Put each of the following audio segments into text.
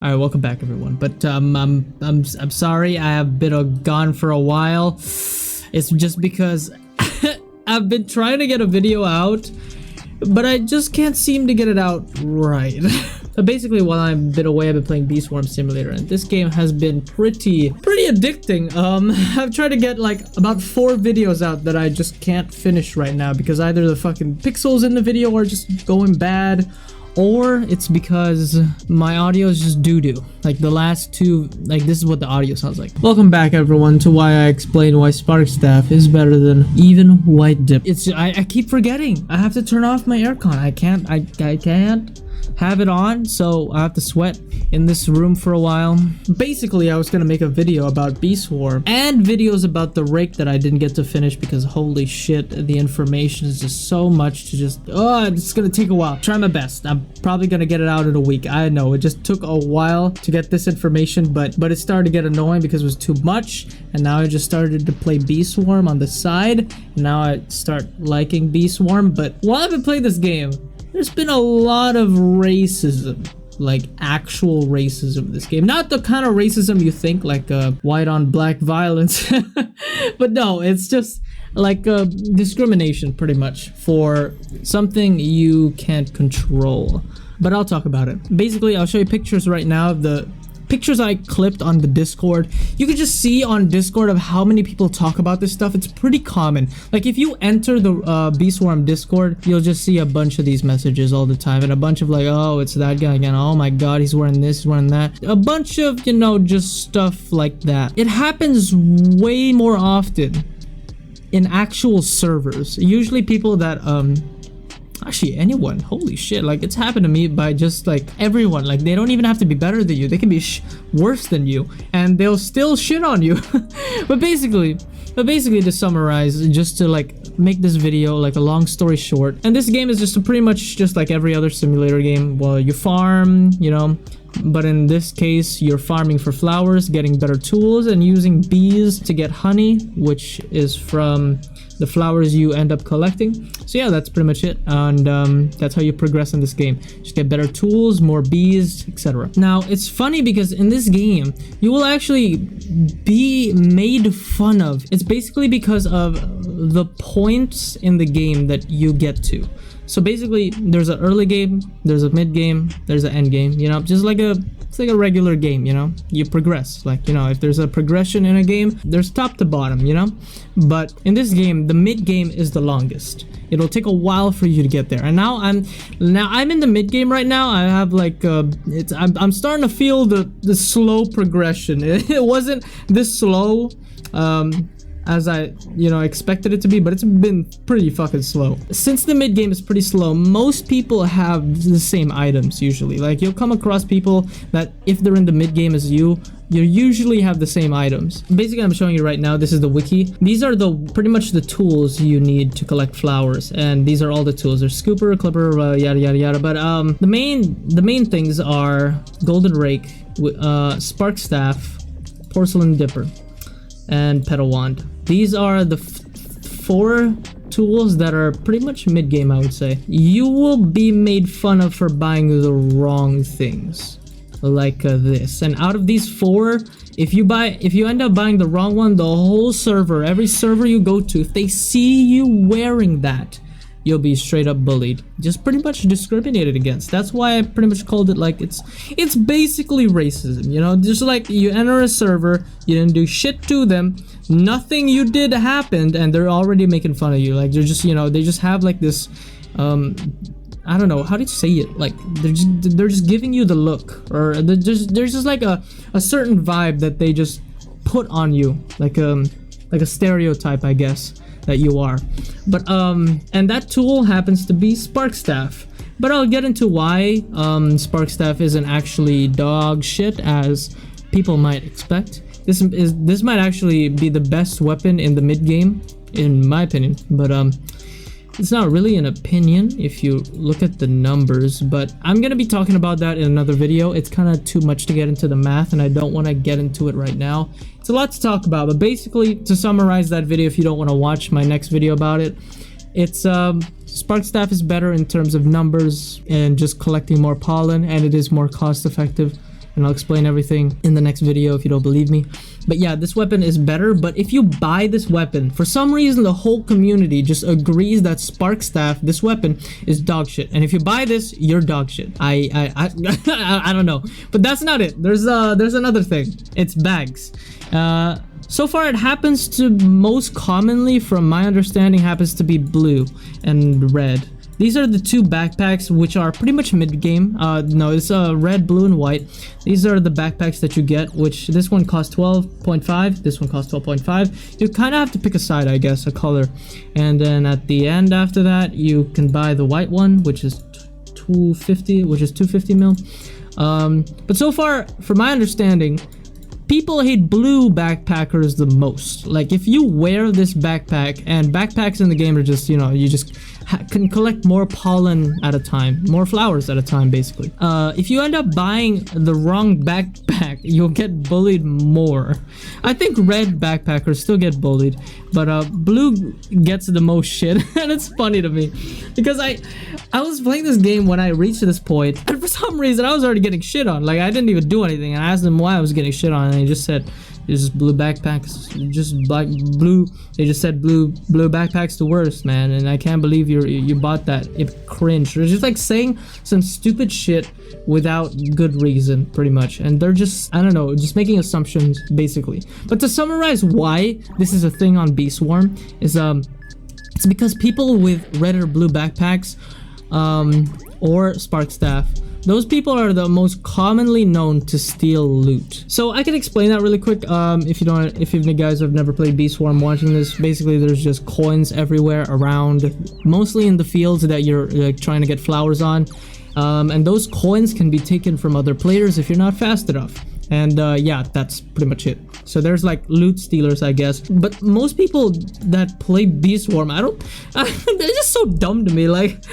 All right, welcome back, everyone. But I'm sorry I have been gone for a while. It's just because I've been trying to get a video out, but I just can't seem to get it out right. But basically, while I've been away, I've been playing Bee Swarm Simulator, and this game has been pretty addicting. I've tried to get like about 4 videos out that I just can't finish right now because either the fucking pixels in the video are just going bad, or it's because my audio is just doo-doo. Like the last 2, like this is what the audio sounds like. Welcome back, everyone, to why I explain why Spark Staff is better than even White Dip. I keep forgetting. I have to turn off my aircon. I can't have it on, so I have to sweat in this room for a while. Basically, I was gonna make a video about Bee Swarm and videos about the rake that I didn't get to finish because holy shit, the information is just so much to just, it's gonna take a while. Try my best. I'm probably gonna get it out in a week. I know, it just took a while to get this information, but it started to get annoying because it was too much, and now I just started to play Bee Swarm on the side, and now I start liking Bee Swarm. But while I've been playing this game, there's been a lot of racism, like actual racism in this game. Not the kind of racism you think, like white on black violence, but no, it's just like discrimination pretty much for something you can't control. But I'll talk about it. Basically, I'll show you pictures right now of the pictures I clipped on the Discord. You can just see on Discord of how many people talk about this stuff. It's pretty common. Like if you enter the Bee Swarm Discord, you'll just see a bunch of these messages all the time, and a bunch of like, oh, it's that guy again, oh my god, he's wearing this, he's wearing that, a bunch of, you know, just stuff like that. It happens way more often in actual servers. Usually people that actually anyone, holy shit, like it's happened to me by just like everyone. Like they don't even have to be better than you, they can be worse than you and they'll still shit on you. but basically to summarize, just to like make this video like a long story short, and this game is just pretty much just like every other simulator game. Well, you farm, you know, but in this case you're farming for flowers, getting better tools, and using bees to get honey, which is from the flowers you end up collecting. So yeah, that's pretty much it, and that's how you progress in this game. Just get better tools, more bees, etc. Now it's funny because in this game you will actually be made fun of. It's basically because of the points in the game that you get to. So basically there's an early game, there's a mid game, there's an end game, you know, just like it's like a regular game, you know, you progress. Like, you know, if there's a progression in a game, there's top to bottom, you know. But in this game, the mid game is the longest. It'll take a while for you to get there, and now I'm in the mid game right now. I have like I'm starting to feel the slow progression. It wasn't this slow as I, you know, expected it to be, but it's been pretty fucking slow. Since the mid game is pretty slow, most people have the same items usually. Like you'll come across people that if they're in the mid game as you usually have the same items. Basically, I'm showing you right now, this is the wiki. These are pretty much the tools you need to collect flowers, and these are all the tools. There's scooper, clipper, yada yada yada. But the main things are golden rake, spark staff, porcelain dipper, and petal wand. These are the 4 tools that are pretty much mid-game, I would say. You will be made fun of for buying the wrong things, like this. And out of these 4, if you end up buying the wrong one, the whole server, every server you go to, if they see you wearing that, you'll be straight up bullied, just pretty much discriminated against. That's why I pretty much called it like it's basically racism, you know. Just like you enter a server, you didn't do shit to them, nothing you did happened, and they're already making fun of you. Like they're just, you know, they just have like this I don't know how to say it, like they're just giving you the look, or there's just like a certain vibe that they just put on you, like a stereotype, I guess, that you are. But and that tool happens to be spark staff. But I'll get into why spark staff isn't actually dog shit as people might expect. This might actually be the best weapon in the mid game, in my opinion. But it's not really an opinion if you look at the numbers, but I'm gonna be talking about that in another video. It's kind of too much to get into the math, and I don't want to get into it right now. It's a lot to talk about, but basically, to summarize that video, if you don't want to watch my next video about it, it's Spark Staff is better in terms of numbers and just collecting more pollen, and it is more cost effective. and I'll explain everything in the next video if you don't believe me. But yeah, this weapon is better, but if you buy this weapon, for some reason the whole community just agrees that Spark Staff, this weapon, is dog shit. And if you buy this, you're dog shit. I don't know. But that's not it. There's another thing. It's bags. So far it happens to most commonly, from my understanding, happens to be blue and red. These are the two backpacks which are pretty much mid-game. No, it's red, blue, and white. These are the backpacks that you get, which this one costs 12.5, this one costs 12.5. You kind of have to pick a side, I guess, a color. And then at the end after that, you can buy the white one, which is 250, which is 250 mil. But so far, from my understanding, people hate blue backpackers the most. Like, if you wear this backpack, and backpacks in the game are just, you know, you just can collect more pollen at a time, more flowers at a time, basically. If you end up buying the wrong backpack, you'll get bullied more. I think red backpackers still get bullied, but blue gets the most shit. And it's funny to me because I was playing this game when I reached this point, and for some reason I was already getting shit on. Like, I didn't even do anything, and I asked them why I was getting shit on, and they just said it's just blue backpacks, just black blue. They just said blue backpacks the worst, man. And I can't believe you bought that. It cringed. They're just like saying some stupid shit without good reason, pretty much. And they're just, I don't know, just making assumptions, basically. But to summarize why this is a thing on Bee Swarm is it's because people with red or blue backpacks or Spark Staff, those people are the most commonly known to steal loot. So I can explain that really quick. If you guys have never played Bee Swarm watching this, basically there's just coins everywhere around, mostly in the fields that you're trying to get flowers on. And those coins can be taken from other players if you're not fast enough. And yeah, that's pretty much it. So there's like loot stealers, I guess. But most people that play Bee Swarm, they're just so dumb to me. Like,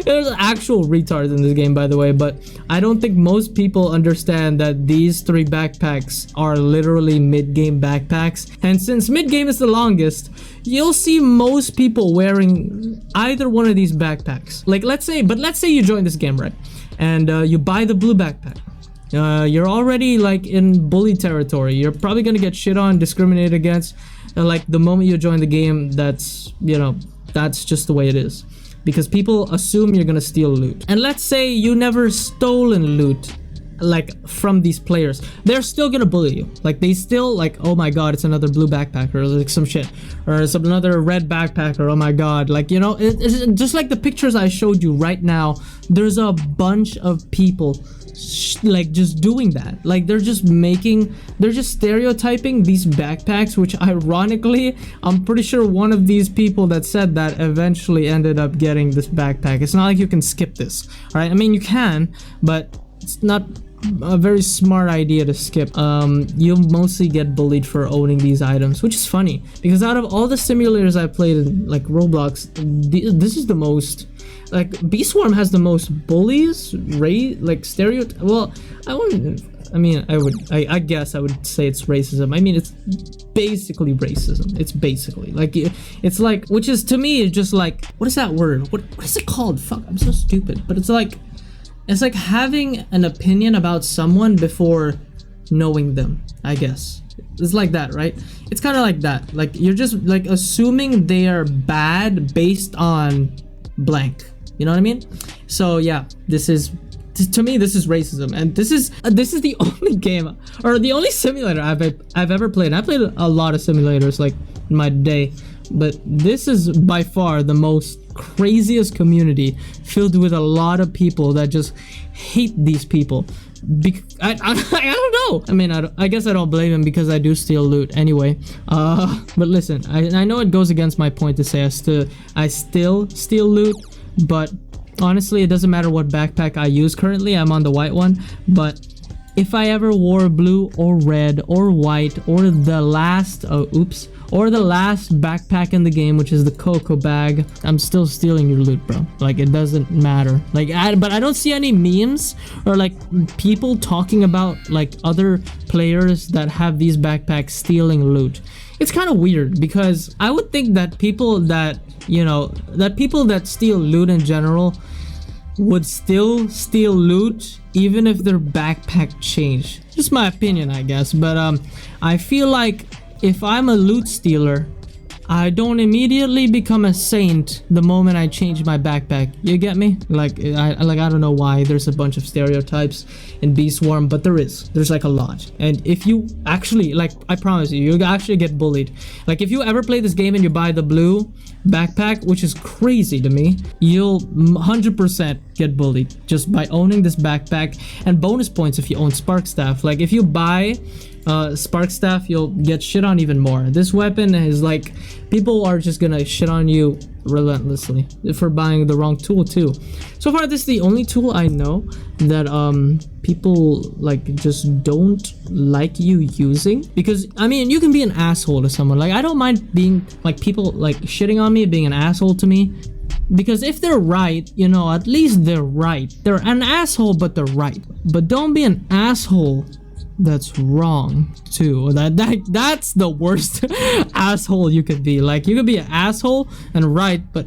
there's actual retards in this game, by the way. But I don't think most people understand that these three backpacks are literally mid-game backpacks. And since mid-game is the longest, you'll see most people wearing either one of these backpacks. Like, let's say you join this game, right? And you buy the blue backpack. You're already like in bully territory. You're probably gonna get shit on, discriminated against. And like the moment you join the game, that's, you know, that's just the way it is. Because people assume you're gonna steal loot. And let's say you never stolen loot, like from these players, they're still gonna bully you. Like, they still like, oh my god, it's another blue backpacker, or like some shit, or it's another red backpacker, oh my god. Like, you know, it's just like the pictures I showed you right now. There's a bunch of people like just doing that. Like, they're just stereotyping these backpacks, which ironically, I'm pretty sure one of these people that said that eventually ended up getting this backpack. It's not like you can skip this, all right? I mean, you can, but it's not a very smart idea to skip. You'll mostly get bullied for owning these items, which is funny because out of all the simulators I played in like Roblox, this is the most, like, Bee Swarm has the most bullies, like stereotype. Well, I guess I would say it's racism. I mean, it's basically racism. It's basically like, it's like, which is to me is just like, what is that word? What is it called? Fuck, I'm so stupid. But it's like having an opinion about someone before knowing them, I guess. It's like that, right? It's kind of like that. Like, you're just like assuming they are bad based on blank. You know what I mean? So yeah, to me this is racism, and this is the only game or the only simulator I've ever played. I played a lot of simulators like in my day, but this is by far the most craziest community, filled with a lot of people that just hate these people. I don't know. I mean, I guess I don't blame him because I do steal loot anyway. But listen, I know it goes against my point to say I still steal loot, but honestly, it doesn't matter what backpack I use currently. I'm on the white one, but if I ever wore blue or red or white or the last backpack in the game, which is the cocoa bag, I'm still stealing your loot, bro. Like, it doesn't matter. Like, but I don't see any memes or like people talking about like other players that have these backpacks stealing loot. It's kind of weird because I would think that people that, you know, that people that steal loot in general, would still steal loot even if their backpack changed. Just my opinion, I guess, but I feel like if I'm a loot stealer, I don't immediately become a saint the moment I change my backpack. You get me? Like I don't know why there's a bunch of stereotypes in Bee Swarm, but there's like a lot. And if you actually, like, I promise you actually get bullied. Like if you ever play this game and you buy the blue backpack, which is crazy to me, you'll 100% get bullied just by owning this backpack. And bonus points if you own Spark Staff. Like if you buy Spark Staff, you'll get shit on even more. This weapon is like, people are just gonna shit on you relentlessly for buying the wrong tool too. So far, this is the only tool I know that people like just don't like you using, because I mean, you can be an asshole to someone. Like I don't mind being like, people like shitting on me, being an asshole to me, because if they're right, you know, at least they're right. They're an asshole, but they're right. But don't be an asshole that's wrong too. That's the worst asshole you could be. Like you could be an asshole and right, but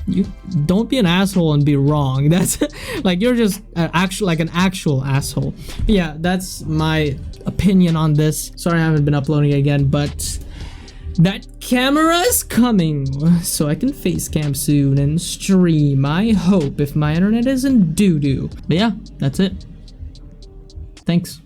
you don't be an asshole and be wrong. That's like, you're just an actual asshole. But yeah, that's my opinion on this. Sorry I haven't been uploading again, but that camera is coming so I can face cam soon and stream, I hope, if my internet isn't doo-doo. But yeah, that's it. Thanks.